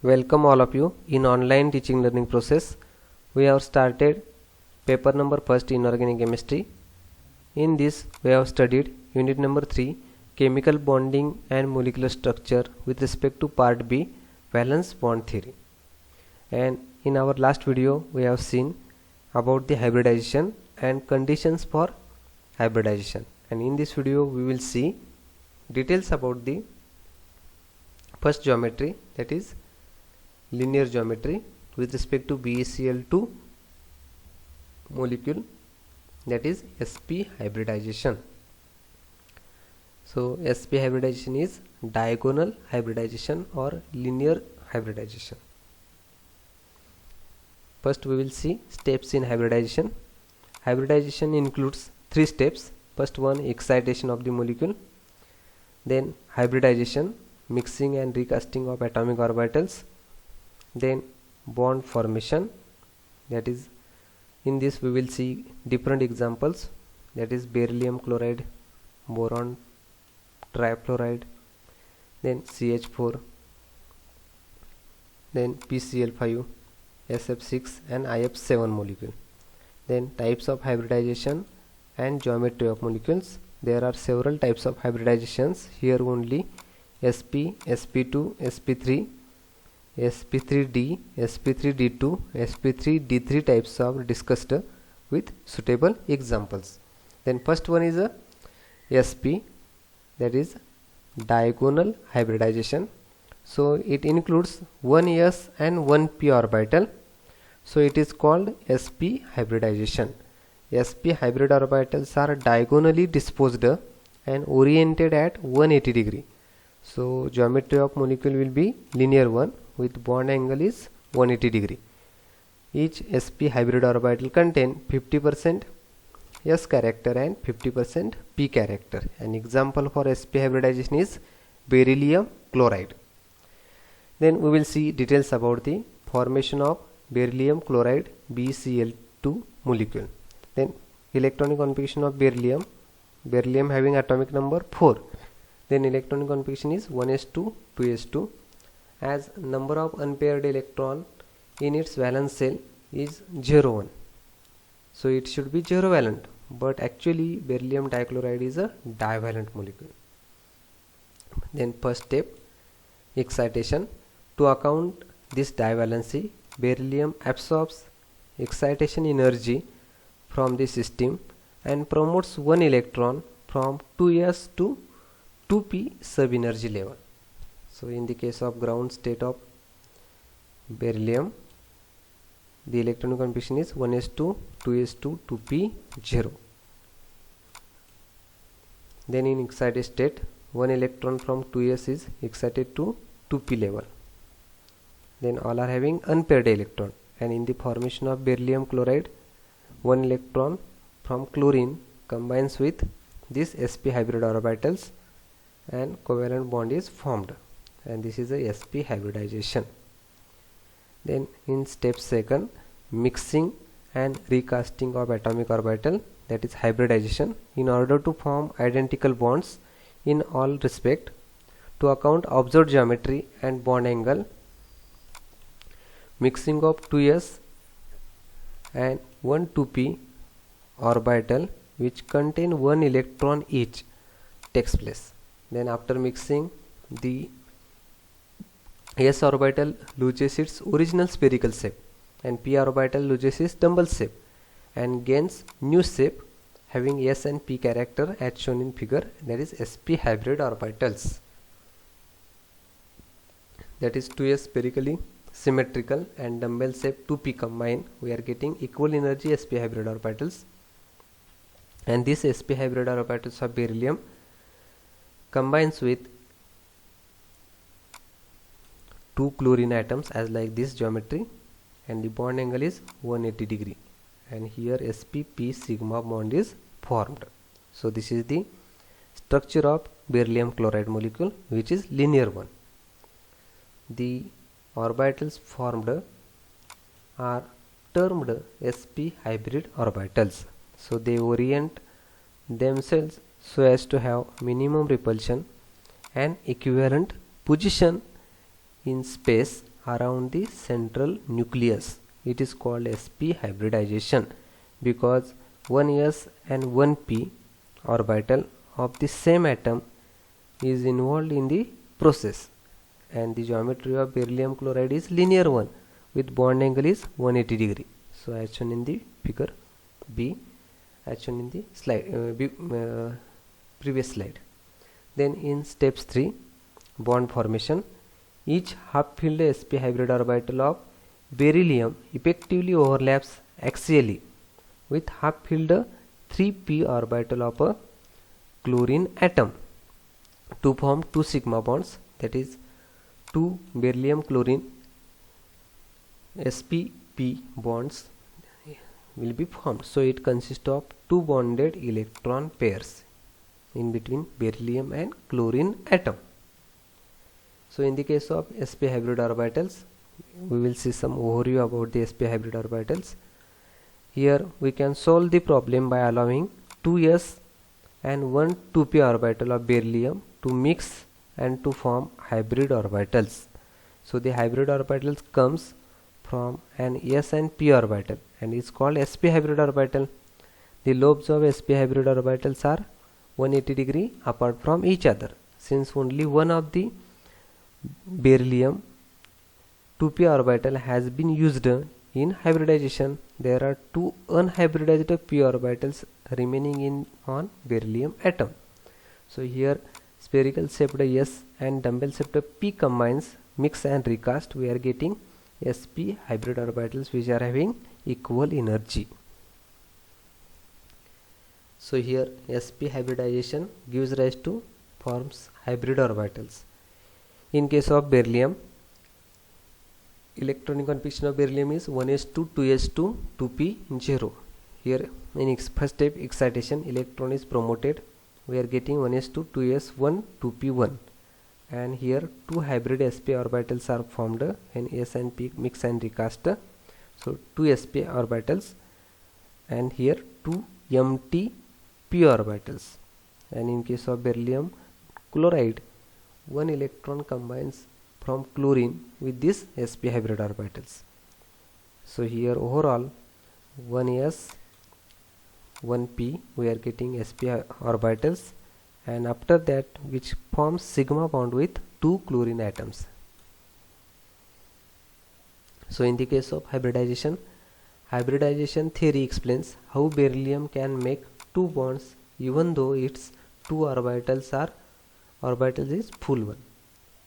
Welcome all of you in online teaching learning process. We have started paper number first in organic chemistry. In this we have studied unit number 3 chemical bonding and molecular structure with respect to part B valence bond theory. And in our last video we have seen about the hybridization and conditions for hybridization, and in this video we will see details about the first geometry, that is linear geometry with respect to BeCl2 molecule, that is sp hybridization. So sp hybridization is diagonal hybridization or linear hybridization. First we will see steps in hybridization. Hybridization includes 3 steps. First one, excitation of the molecule, then hybridization, mixing and recasting of atomic orbitals, then bond formation, that is in this we will see different examples, that is beryllium chloride, boron trifluoride, then CH4, then PCl5, SF6 and IF7 molecule. Then types of hybridization and geometry of molecules. There are several types of hybridizations. Here only sp, sp2, sp3, sp3d, sp3d2, sp3d3 types are discussed with suitable examples. Then first one is a sp, that is diagonal hybridization. So it includes one s and one p orbital, so it is called sp hybridization. Sp hybrid orbitals are diagonally disposed and oriented at 180 degree. So geometry of molecule will be linear one with bond angle is 180 degree. Each sp hybrid orbital contain 50% s character and 50% p character. An example for sp hybridization is beryllium chloride. Then we will see details about the formation of beryllium chloride BeCl2 molecule. Then electronic configuration of beryllium having atomic number 4. Then electronic configuration is 1s2 2s2, as number of unpaired electron in its valence shell is 0 1, so it should be 0 valent, but actually beryllium dichloride is a divalent molecule. Then first step, excitation. To account this divalency, beryllium absorbs excitation energy from the system and promotes one electron from 2s to 2p sub energy level. So in the case of ground state of beryllium, the electronic configuration is 1s2 2s2 2p 0. Then in excited state, one electron from 2s is excited to 2p level. Then all are having unpaired electron, and in the formation of beryllium chloride, one electron from chlorine combines with this sp hybrid orbitals and covalent bond is formed, and this is a sp hybridization. Then in step second, mixing and recasting of atomic orbital, that is hybridization, in order to form identical bonds in all respect. To account observed geometry and bond angle, mixing of 2s and 1 2p orbital which contain one electron each takes place. Then after mixing, the s orbital loses its original spherical shape and p orbital loses its dumbbell shape and gains new shape having s and p character as shown in figure, that is sp hybrid orbitals, that is 2s spherically symmetrical and dumbbell shape 2p combined, we are getting equal energy sp hybrid orbitals. And this sp hybrid orbitals of beryllium combines with 2 chlorine atoms as like this geometry, and the bond angle is 180 degree, and here sp-p sigma bond is formed. So this is the structure of beryllium chloride molecule, which is linear one. The orbitals formed are termed sp hybrid orbitals, so they orient themselves so as to have minimum repulsion and equivalent position in space around the central nucleus. It is called sp hybridization because one s and one p orbital of the same atom is involved in the process, and the geometry of beryllium chloride is linear one with bond angle is 180 degree. So as shown in the figure B, as shown in the slide previous slide. Then in steps 3, bond formation, each half filled sp hybrid orbital of beryllium effectively overlaps axially with half filled 3p orbital of a chlorine atom to form two sigma bonds, that is two beryllium chlorine spp bonds will be formed. So it consists of two bonded electron pairs in between beryllium and chlorine atom. So in the case of sp hybrid orbitals, we will see some overview about the sp hybrid orbitals. Here we can solve the problem by allowing 2s and one 2p orbital of beryllium to mix and to form hybrid orbitals. So the hybrid orbitals comes from an s and p orbital and is called sp hybrid orbital. The lobes of sp hybrid orbitals are 180 degree apart from each other. Since only one of the beryllium 2p orbital has been used in hybridization, there are two unhybridized p orbitals remaining in on beryllium atom. So here spherical shaped s and dumbbell shaped p combines, mix and recast, we are getting sp hybrid orbitals which are having equal energy. So here sp hybridization gives rise to forms hybrid orbitals. In case of beryllium, electronic configuration of beryllium is 1s2 2s2 2p 0. Here in first step excitation, electron is promoted, we are getting 1s2 2s1 2p1, and here two hybrid sp orbitals are formed when s and p mix and recast. So two sp orbitals and here two empty p orbitals. And in case of beryllium chloride, one electron combines from chlorine with this sp hybrid orbitals. So here overall 1s 1p we are getting sp orbitals, and after that which forms sigma bond with two chlorine atoms. So in the case of hybridization, hybridization theory explains how beryllium can make two bonds even though its two orbitals is full one.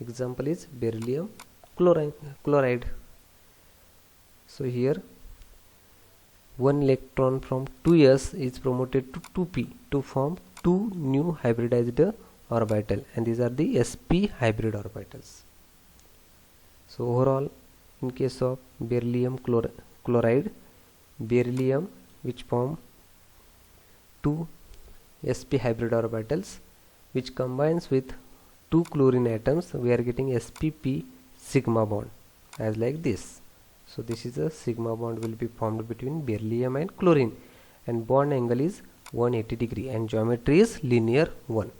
Example is beryllium chloride. So here one electron from 2s is promoted to 2p to form two new hybridized orbital, and these are the sp hybrid orbitals. So overall in case of beryllium chloride, beryllium which form two sp hybrid orbitals which combines with two chlorine atoms, we are getting spp sigma bond as like this. So this is a sigma bond will be formed between beryllium and chlorine, and bond angle is 180 degree and geometry is linear one.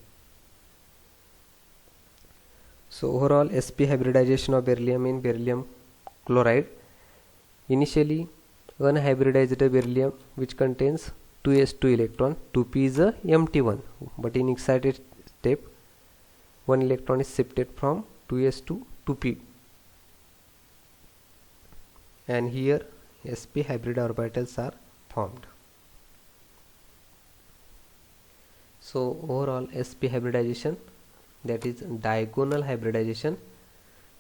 So overall sp hybridization of beryllium in beryllium chloride, initially unhybridized beryllium which contains 2s2 electron, 2p is a empty one, but in excited step one electron is shifted from 2s to 2p, and here sp hybrid orbitals are formed. So overall sp hybridization, that is diagonal hybridization,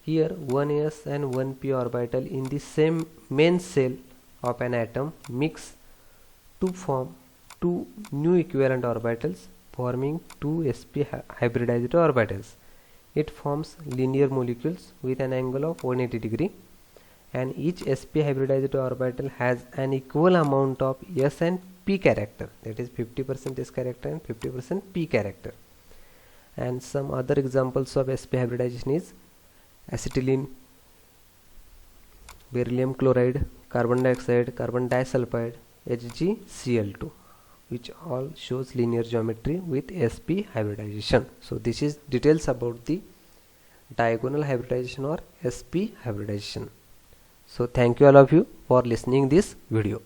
here one s and one p orbital in the same main shell of an atom mix to form two new equivalent orbitals forming two sp hybridized orbitals. It forms linear molecules with an angle of 180 degree, and each sp hybridized orbital has an equal amount of s and p character, that is 50% s character and 50% p character. And some other examples of sp hybridization is acetylene, beryllium chloride, carbon dioxide, carbon disulfide, HgCl2, which all shows linear geometry with sp hybridization. So this is details about the diagonal hybridization or sp hybridization. So thank you all of you for listening this video.